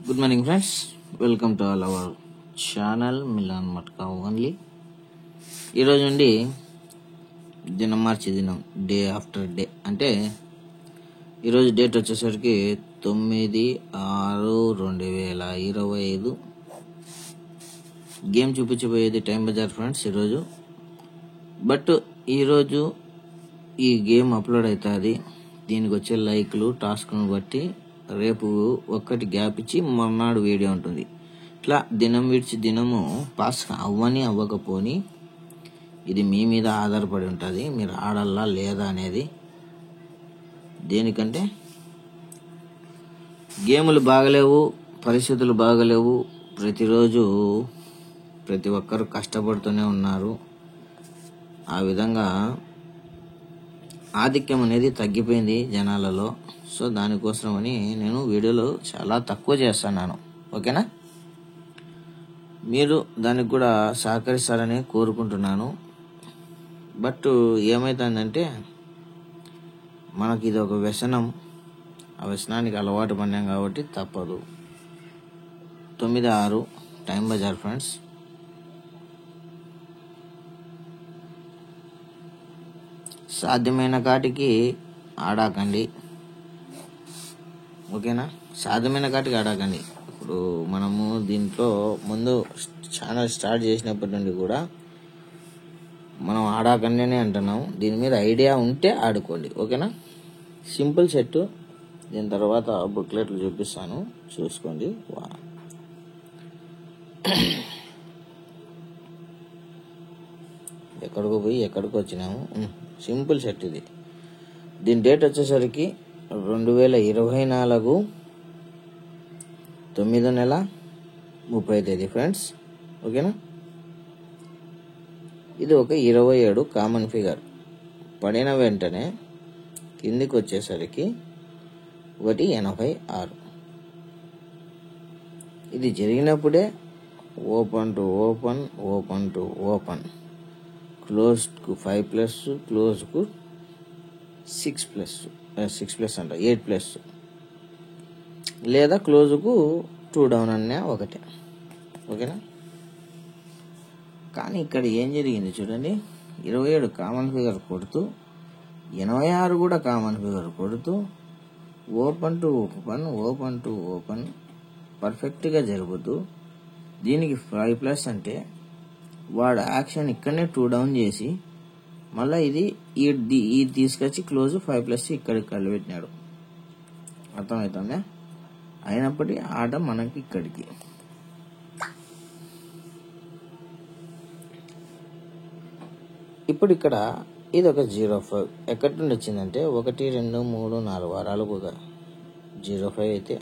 Good morning friends, welcome to all our channel Milan Matka only. ఈరోజు నుండి దినం మార్చి దినం డే ఆఫ్టర్ డే అంటే ఈరోజు డేట్ వచ్చేసరికి 9/6/2025. గేమ్ చూపించబోయేది టైం బజార్ ఫ్రెండ్స్ ఈరోజు. బట్ ఈరోజు ఈ గేమ్ అప్లోడ్ అవుతుంది. దీనికి వచ్చే లైక్లు టాస్క్ను బట్టి రేపు ఒక్కటి గ్యాప్ ఇచ్చి మర్నాడు వీడియో ఉంటుంది. ఇట్లా దినం విడిచి దినము పాస్ అవ్వకపోని ఇది మీ మీద ఆధారపడి ఉంటుంది. మీరు ఆడాలా లేదా అనేది. దేనికంటే గేములు బాగలేవు, పరిస్థితులు బాగలేవు. ప్రతిరోజు ప్రతి ఒక్కరు కష్టపడుతూనే ఉన్నారు. ఆ విధంగా ఆధిక్యం అనేది తగ్గిపోయింది జనాలలో. సో దానికోసమని నేను వీడియోలు చాలా తక్కువ చేస్తున్నాను. ఓకేనా? మీరు దానికి కూడా సహకరిస్తారని కోరుకుంటున్నాను. బట్ ఏమవుతుందంటే మనకి ఇది ఒక వ్యసనం. ఆ వ్యసనానికి అలవాటు పడినాం కాబట్టి తప్పదు. 9/6 టైం బజార్ ఫ్రెండ్స్. సాధ్యమైన కాటికి ఆడాకండి. ఓకేనా? సాధ్యమైన కాటికి ఆడాకండి. ఇప్పుడు మనము దీంట్లో ముందు ఛానల్ స్టార్ట్ చేసినప్పటి నుండి కూడా మనం ఆడాకండి అంటున్నాం. దీని మీద ఐడియా ఉంటే ఆడుకోండి. ఓకేనా? Simple set. దీని తర్వాత బుక్లెట్లు చూపిస్తాను, చూసుకోండి. ఎక్కడికో పోయి ఎక్కడికి వచ్చినాము. సింపుల్ సెట్ ఇది. దీని డేట్ వచ్చేసరికి 2024 9వ నెల 30వ తేదీ ఫ్రెండ్స్. ఓకేనా? ఇది ఒక 27 కామన్ ఫిగర్. పడిన వెంటనే కిందికి వచ్చేసరికి 186. ఇది జరిగినప్పుడే open to open, open to open, క్లోజ్కు 5+, క్లోజ్కు 6+, 6+ అంట 8+, లేదా క్లోజ్కు 2 డౌన్ అనే ఒకటే. ఓకేనా? కానీ ఇక్కడ ఏం జరిగింది చూడండి. 27 కామన్ ఫిగర్ కొడుతూ 86 కూడా కామన్ ఫిగర్ కొడుతూ open to open, open to open పర్ఫెక్ట్గా జరుగుతూ దీనికి 5+ అంటే వాడు యాక్షన్ ఇక్కడనే 2 డౌన్ చేసి మళ్ళీ ఇది తీసుకొచ్చి క్లోజ్ 5+ ఇక్కడికి కలిపెట్టినాడు. అర్థమవుతుందా? అయినప్పటికీ ఆట మనకి ఇక్కడికి. ఇప్పుడు ఇక్కడ ఇది ఒక 0.5 ఎక్కడి నుండి వచ్చిందంటే 1, 2, 3, 4 వారాలకు ఒక 0.5 అయితే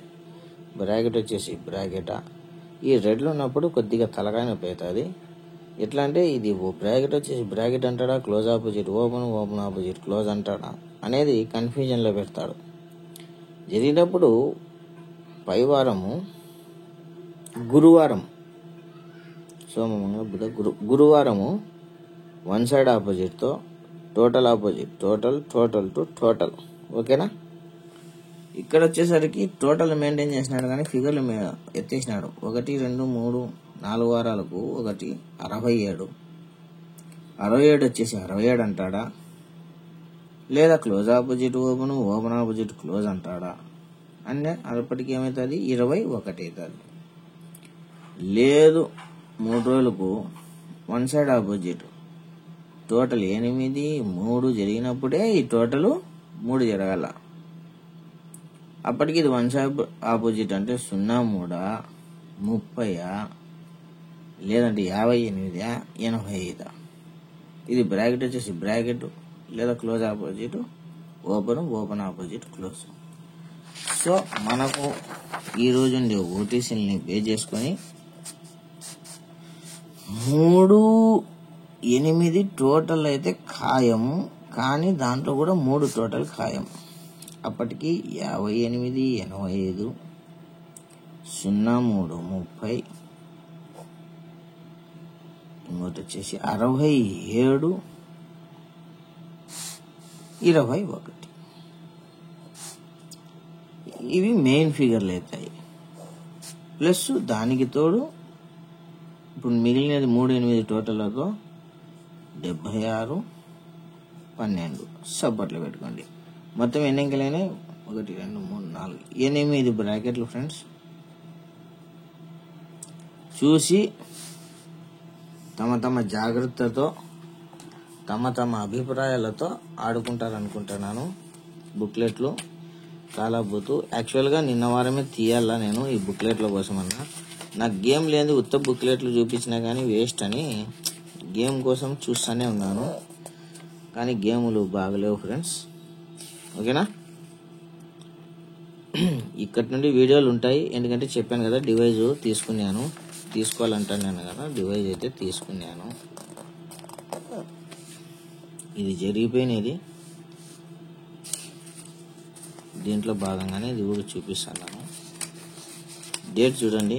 బ్రాకెట్ వచ్చేసి బ్రాకెటా. ఈ రెడ్లు ఉన్నప్పుడు కొద్దిగా తలకాయ నొప్పి అవుతుంది. ఎట్లా అంటే ఇది బ్రాకెట్ వచ్చేసి బ్రాకెట్ అంటాడా, close opposite open, open opposite close అంటాడా అనేది కన్ఫ్యూజన్లో పెడతాడు. జరిగినప్పుడు పై వారము గురువారం, సోమవారం, బుధ, గురువారము వన్ సైడ్ ఆపోజిట్తో total opposite, total total to total. ఓకేనా? ఇక్కడ వచ్చేసరికి టోటల్ మెయింటైన్ చేసినాడు కానీ ఫిగర్లు ఎత్తేసినాడు. 1, 2, 3, 4 వారాలకు ఒకటి 67. 67 వచ్చేసి 67 అంటాడా, లేదా close opposite open, open opposite close అంటాడా అంటే అప్పటికి ఏమవుతుంది? 21 అవుతుంది. లేదు 3 రోజులకు వన్ సైడ్ ఆపోజిట్ టోటల్ 8, 3 జరిగినప్పుడే ఈ టోటల్ 3 జరగాల. అప్పటికి ఇది వన్ సైడ్ ఆపోజిట్ అంటే 0, 3, 30 లేదంటే 58, 85. ఇది బ్రాకెట్ వచ్చేసి బ్రాకెట్ లేదా close opposite open, open opposite close. So మనకు ఈరోజు ఓటీసీని బేస్ చేసుకొని 3, 8 టోటల్ అయితే ఖాయం. కానీ దాంట్లో కూడా 3 టోటల్ ఖాయం. అప్పటికి 58, 85, 03, 30, ఇంకోటి వచ్చేసి 67, 21. ఇవి మెయిన్ ఫిగర్లు అవుతాయి. ప్లస్ దానికి తోడు ఇప్పుడు మిగిలినది 3 8 టోటల్తో 76 12 సబ్బట్లు పెట్టుకోండి. మొత్తం ఎన్ని అంకెలైనా 1 2 3 4 8 బ్రాకెట్లు ఫ్రెండ్స్. చూసి తమ జాగ్రత్తతో తమ అభిప్రాయాలతో ఆడుకుంటారనుకుంటున్నాను. బుక్లెట్లు చాలా బూతు. యాక్చువల్గా నిన్న వారమే తీయాలా నేను ఈ బుక్లెట్ల కోసమన్నా. నాకు గేమ్ లేని ఉత్త బుక్లెట్లు చూపించినా కానీ వేస్ట్ అని గేమ్ కోసం చూస్తూనే ఉన్నాను, కానీ గేములు బాగలేవు ఫ్రెండ్స్. ఓకేనా, ఇక్కడి నుండి వీడియోలు ఉంటాయి. ఎందుకంటే చెప్పాను కదా డివైజ్ తీసుకోవాలంటున్నాను కదా, డివైజ్ అయితే తీసుకున్నాను. ఇది జరిగిపోయినది, దీంట్లో భాగంగానే ఇది కూడా చూపిస్తున్నాను. డేట్ చూడండి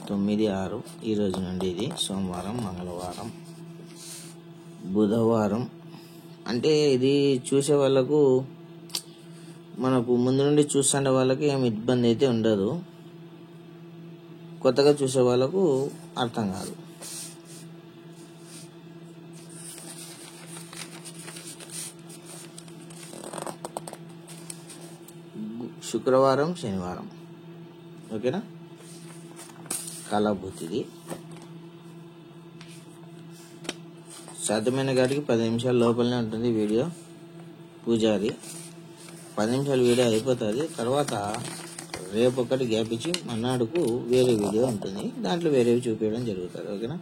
9/6. ఈ రోజు నుండి ఇది సోమవారం, మంగళవారం, బుధవారం. అంటే ఇది చూసే వాళ్ళకు, మనకు ముందు నుండి చూస్తుండే వాళ్ళకి ఏమి ఇబ్బంది అయితే ఉండదు, కొత్తగా చూసే వాళ్ళకు అర్థం కాదు. శుక్రవారం, శనివారం. ఓకేనా, కళాభూతిది. సాధ్యమైన కాడికి 10 నిమిషాల లోపలనే ఉంటుంది వీడియో. పూజారి 10 నిమిషాలు వీడియో అయిపోతుంది. తర్వాత రేపు ఒకటి గ్యాప్ ఇచ్చి మన్నాడుకు వేరే వీడియో ఉంటుంది, దాంట్లో వేరేవి చూపించడం జరుగుతుంది. ఓకేనా,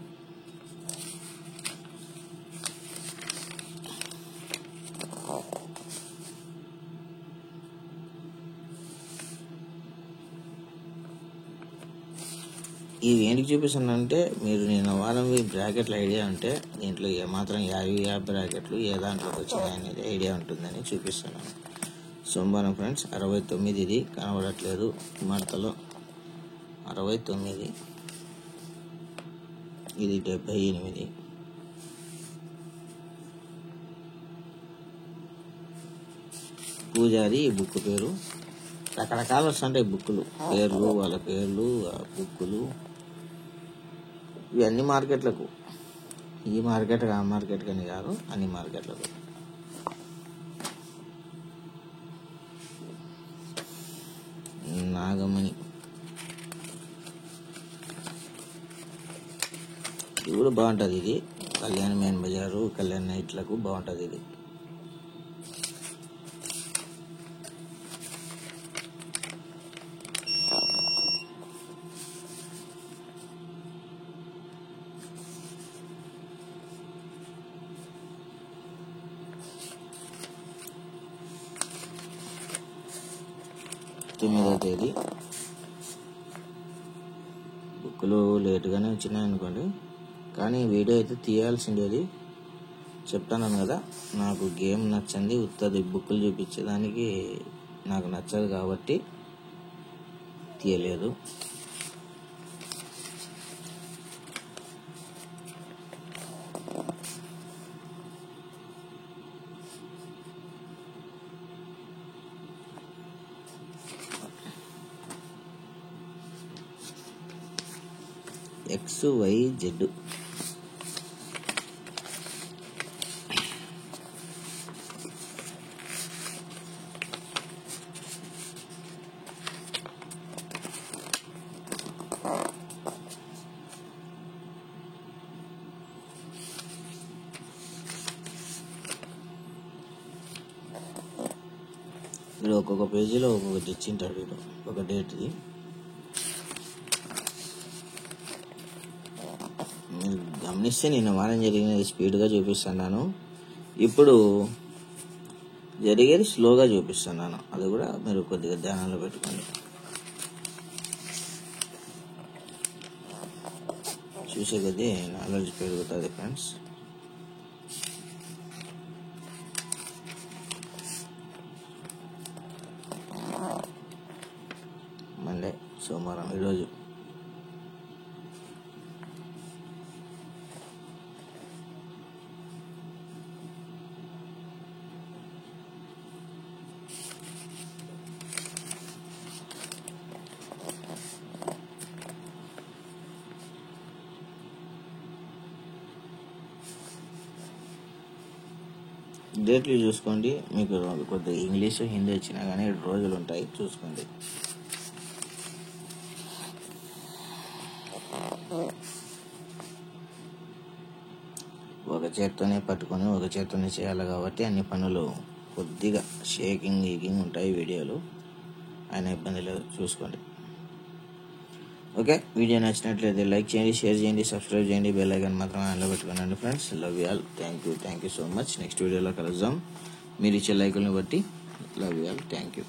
ఇది ఏంటికి చూపిస్తున్నానంటే, మీరు నేను వారం బ్రాకెట్ల ఐడియా ఉంటే దీంట్లో ఏమాత్రం 50 బ్రాకెట్లు ఏ దాంట్లోకి వచ్చినాయి అనేది ఐడియా ఉంటుందని చూపిస్తున్నాను. సోమవారం ఫ్రెండ్స్ 69, ఇది కనబడట్లేదు మడతలో 69, ఇది 78. పూజారి ఈ బుక్ పేరు. రకరకాలు వస్తుంటాయి బుక్కులు పేర్లు, వాళ్ళ పేర్లు, బుక్కులు. ఇవన్నీ మార్కెట్లకు, ఈ మార్కెట్ ఆ మార్కెట్ అని కాదు, అన్ని మార్కెట్లకు. నాగమణి ఇది కూడా బాగుంటుంది. ఇది కళ్యాణ్ మెయిన్ బజారు, కళ్యాణ్ నైట్లకు బాగుంటుంది ఇది. తొమ్మిదవ తేదీ. బుక్కులు లేటుగానే వచ్చినాయి అనుకోండి, కానీ వీడియో అయితే తీయాల్సిండేది. చెప్తాను కదా, నాకు గేమ్ నచ్చింది, ఉత్తది బుక్కులు చూపించేదానికి నాకు నచ్చదు కాబట్టి తీయలేదు. XYZ. వీడు ఒక్కొక్క పేజీలో ఒక్కొక్కటి ఇచ్చింటాడు, వీడు ఒక డేట్ది. గమనిస్తే నేను వారం జరిగినది స్పీడ్గా చూపిస్తున్నాను, ఇప్పుడు జరిగేది స్లోగా చూపిస్తున్నాను. అది కూడా మీరు కొద్దిగా ధ్యానంలో పెట్టుకోండి. చూసే కొద్దీ నాలెడ్జ్ పెరుగుతుంది ఫ్రెండ్స్. మండే, సోమవారం ఈరోజు. డేట్లు చూసుకోండి. మీకు కొద్దిగా ఇంగ్లీషు హిందీ వచ్చినా కానీ రోజులు ఉంటాయి, చూసుకోండి. ఒక చేత్తోనే పట్టుకొని ఒక చేత్తోనే చేయాలి కాబట్టి అన్ని పనులు కొద్దిగా షేకింగ్ గీకింగ్ ఉంటాయి వీడియోలు. ఆయన ఇబ్బంది లేదు, చూసుకోండి. ఓకే, వీడియో నచ్చినట్లయితే లైక్ చేయండి, షేర్ చేయండి, సబ్స్క్రైబ్ చేయండి, బెల్ ఐకాన్ మాత్రం ఆన్లో పెట్టుకోండి friends. Love you all, thank you so much. Next వీడియోలో కలుద్దాం. మీరు ఇచ్చే లైకులను బట్టి. Love you all, thank you.